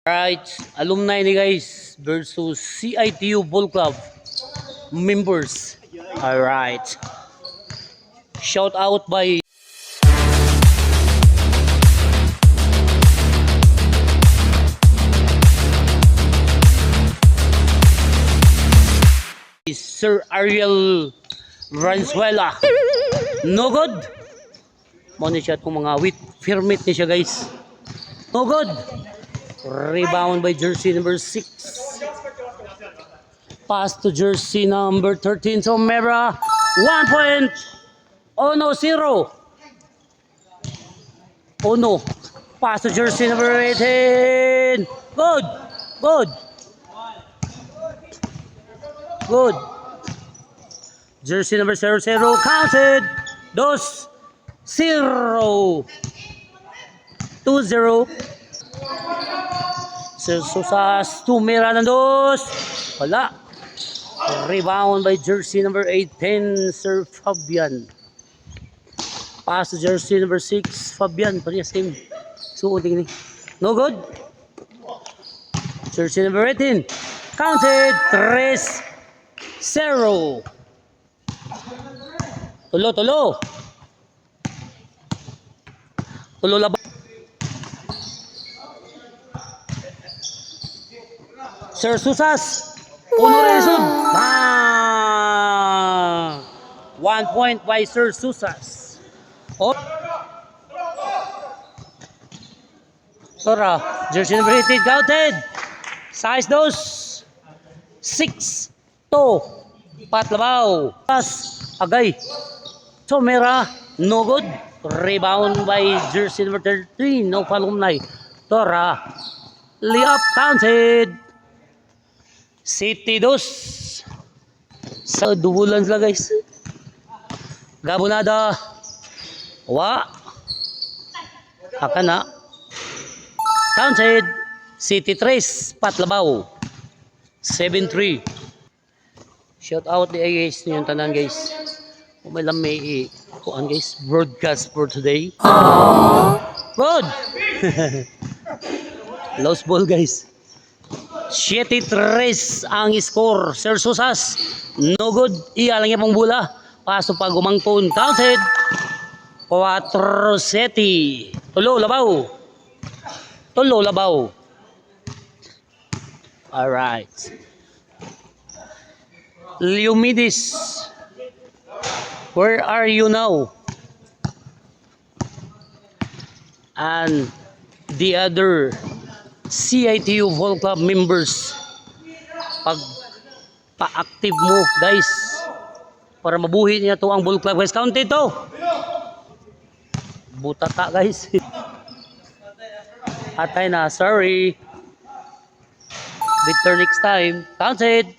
Right, alumni ni guys versus CITU Ball Club members. All right. Shout out by Sir Ariel Valenzuela. No good. Mo ni siya itong mga with firmit ni siya guys. No good. Rebound by jersey number 6. Pass to jersey number 13. So Mera 1 point. Oh no, 0. Oh no. Pass to jersey number 18. Good. Good. Good. Jersey number 00 counted. 2-0. 2-0. Sir Susas, tumira ng 2. Wala. Rebound by jersey number 18, Sir Fabian. Pass to jersey number 6, Fabian. Parehas same. Suot ini. No good. Jersey number 18. Counted. 3-0. Tulo, tulo. Tulo laban. Sir Susas. Uno reason. 1 point by Sir Susas. Oh. Tora. Jersey number 18 counted. Size 2. 6-2. Patlabaw. Pas. Agay. Somera. No good. Rebound by jersey number 13. No alumni. Tora. Layup counted. City 2. Sa dubulan sila guys. Gabonada. Wa. Akana. Counted. City 3. Patlabaw. 7-3. Shout out the guys niyong tanan guys. Kung may lang may kuan guys. Broadcast for today. Good. Lost ball guys. 7-3 ang score. Sir Susas. No good. Iyalang niya pong bola. Paso pa gumangpon. Counted. 4-7. Tulo labaw. Tulo labaw. Alright. Leomidis. Where are you now? And the other CITU Ball Club members, pag pa-active mo guys para mabuhi niya to ang Ball Club guys. Counted to. Butata guys. Atay na, sorry. Better next time. Counted.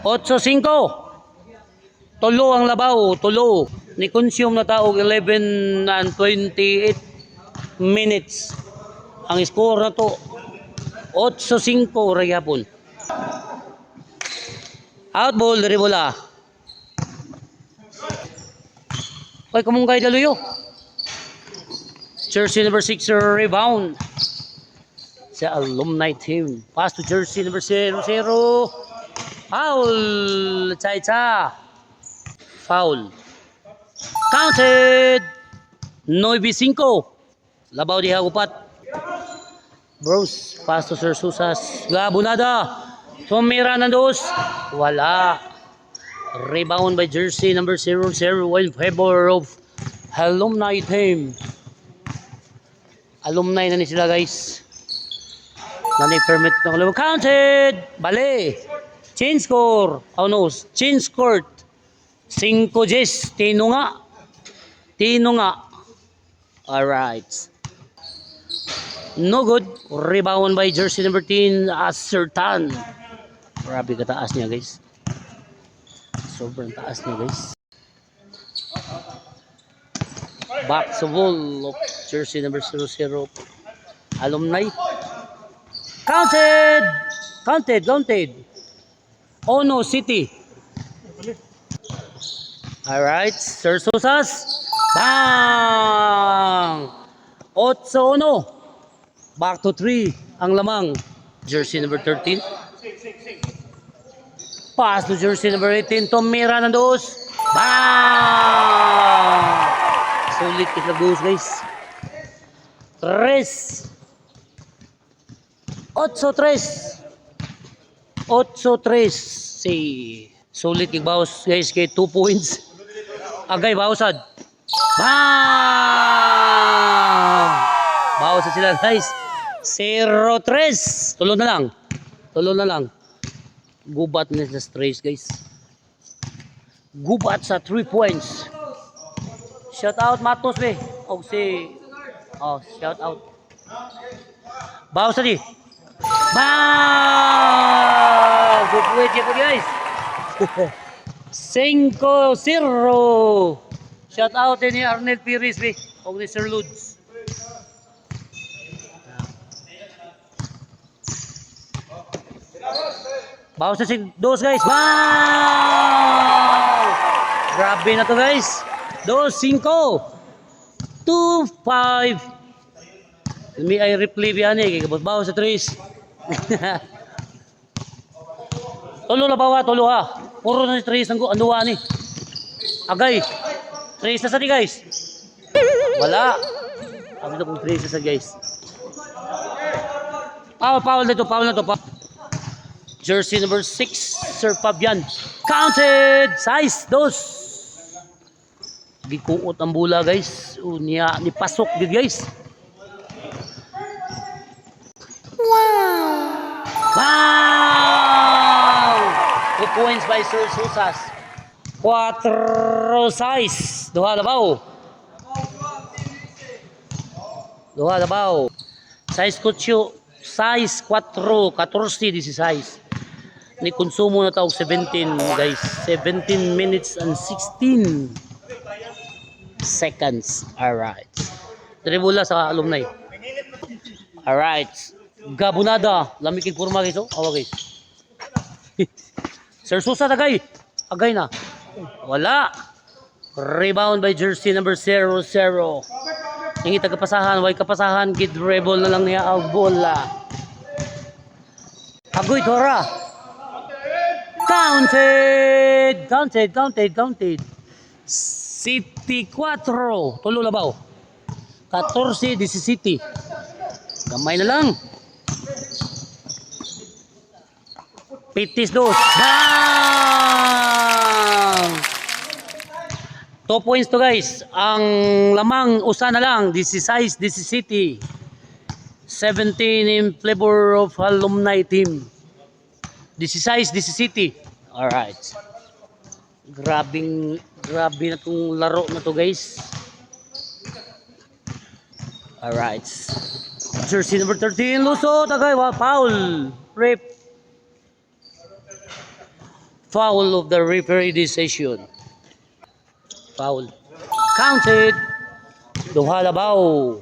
8-5. Tulo ang labaw, tulo. Ni consume na taog 11 and 28 minutes. Ang score na to 8-5 rayapon. Out ball dari bola. Oy kamunggay daluyo. Jersey number 6 rebound. Sa alumni team. Pass to jersey number 00. Foul. Cha-cha. Foul. Counted. 9-5. Labaw diha upat. Bros, pass to Sir Susas. Gabonada. Tumira ng 2. Wala. Rebound by jersey number 00 in favor of alumni team. Alumni na ni sila guys. Nani-permit ng alumni. Counted. Bale. Change score. Oh no. Change score. 5-10. Tino nga. Tino nga. Alright. No good. Rebound by jersey number 10, Asertan. Grabe kataas niya guys. Sobrang taas niya guys. Back to ball of jersey number 00. Alumni. Counted. Counted. Counted. Oh no, City. Alright. Sir Susas. Bang! 8-1. Back to 3. ang lamang. Jersey number 13. Pass to jersey number 18. Tomira ng dos. Bang! Sulit kita dos guys. 3. 8-3. 8-3. Si sulit yung bawas guys kay 2 points. Agay bawasad. Bang! Bawasad sila guys. 0-3. Tulo na lang. Tulo na lang. Gubat na sa strays guys. Gubat sa 3 points. Shout out Matos be. O si shout out. Bawasad di. Bang! Good point po guys. 5-0. Shout out ni Arnel Piris be. O ni Sir Ludes. Bawas na si dos guys. Wow! Grabe na to guys. 2-5. 2-5. May ay replay biyan eh. Bawas sa 3. Tulo na bawa. Tulo ha. Puro na si 3. Ang anduwa ni. Agay. 3 na sa di guys. Wala. Sabi na kung 3 na sa guys. Foul na to. Foul na to. Jersey number 6, Sir Fabian. Counted! Size, 2. Gikuot ang bula guys. Niya, ni pasok din guys. Wow! 2 points by Sir Susas. 4 size. Duha labaw. Duha labaw. Size kutyo. Size 4, 14, 16. Ni konsumo na tawag 17 guys. 17 minutes and 16 seconds. Alright. Tribula sa alumni. Alright. Gabunada. Lamikin purma guys. Awa guys. Sir Susa tagay. Agay na. Wala. Rebound by jersey number 0-0. Yung itagapasahan. Way kapasahan. Kid rebel na lang niya ang bola. Agoy Tora. Counted. City 4. Tulo labaw. 14, 17. Gamay na lang. Pitis 2. Bang! 2 points to guys. Ang lamang usa na lang. This is size, this is city. 17 in flavor of alumni team. This is size, this is city. Alright. Grabe na tong laro na to guys. Alright. Jersey number 13, Luso, tagay, foul. Rip. Foul of the referee this session. Foul. Counted. Duha labaw.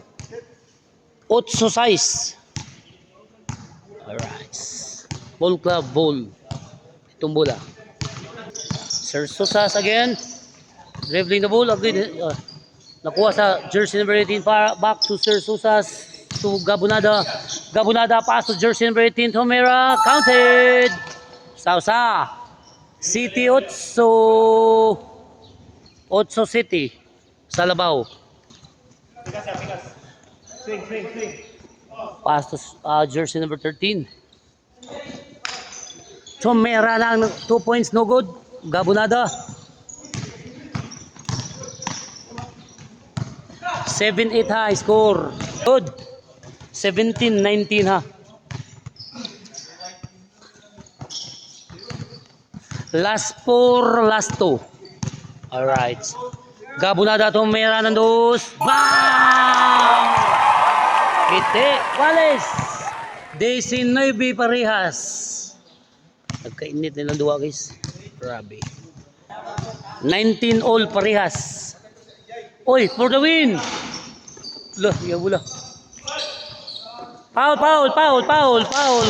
8 size. Alright. Ball club, ball. Itong bola. Sir Susas again. Dribbling the ball. Nakuha sa jersey number 18. Back to Sir Susas. To Gabunada. Gabunada pass to jersey number 18. Tomera. Counted. Sausa. City 8. 8 City. Salabaw. Swing. Pass to jersey number 13. Tomera lang 2 points, no good. Gabunada. 7-8 ha, score. Good. 17-19 ha. Last 4, last 2. Alright. Gabunada, Tomera ng 2. Bang! Kite, Wales. 19 parehas. Nagkainit nilang duwa guys. Grabe. 19 all parehas. Oy, for the win. Lah, yabula. Foul.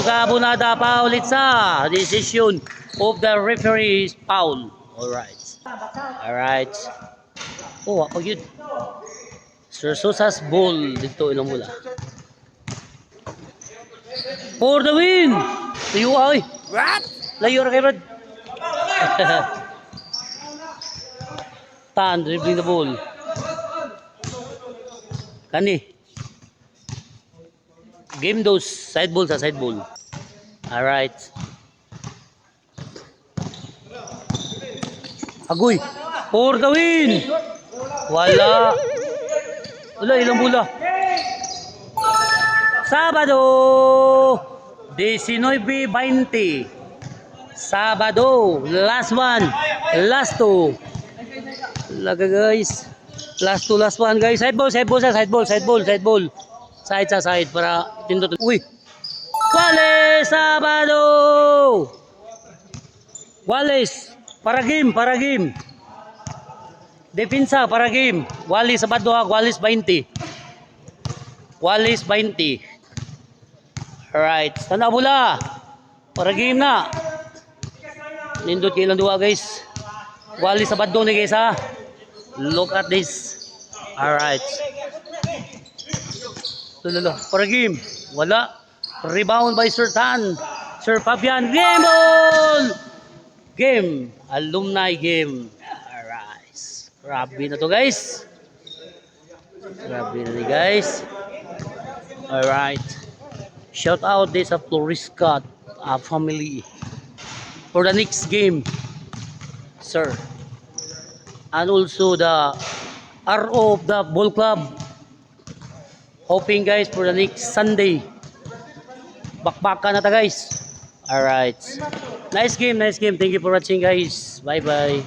Gabunada, foul. It's a decision of the referee's foul. Alright. Oh, apa yun? Sir Susas ball dito ilang mula. For the win! Layo ay. Layo ra kay Brad. Tan, dribbling the ball. Kani. Game dos. Side ball sa side ball. Alright. Agoy. For the win! Wala. Wala, ilang bola. Sabado. 19-20. Sabado. Last one. Last two. Laga guys. Last two, last one guys. Side ball sa side ball. Side sa side para pindot. Uy. Wallace Sabado. Wallace. Para game. Depensa para game. Wallace Sabado ha. Wallace 20. Alright. Sana bola. Para game na. Nindot kayo lang dua guys. Wallace Sabado ni guys ha. Look at this. Alright. Lolo, para game. Wala. Rebound by Sir Tan. Sir Fabian. Game ball! Game. Alumni game. Alright. Grabe na to guys. Grabe na ni guys. Alright. Shout out this of Florisca family for the next game. Sir. And also the RO of the ball club. Hoping guys for the next Sunday. Bakbakan na ta guys. Alright. Nice game. Thank you for watching guys. Bye bye.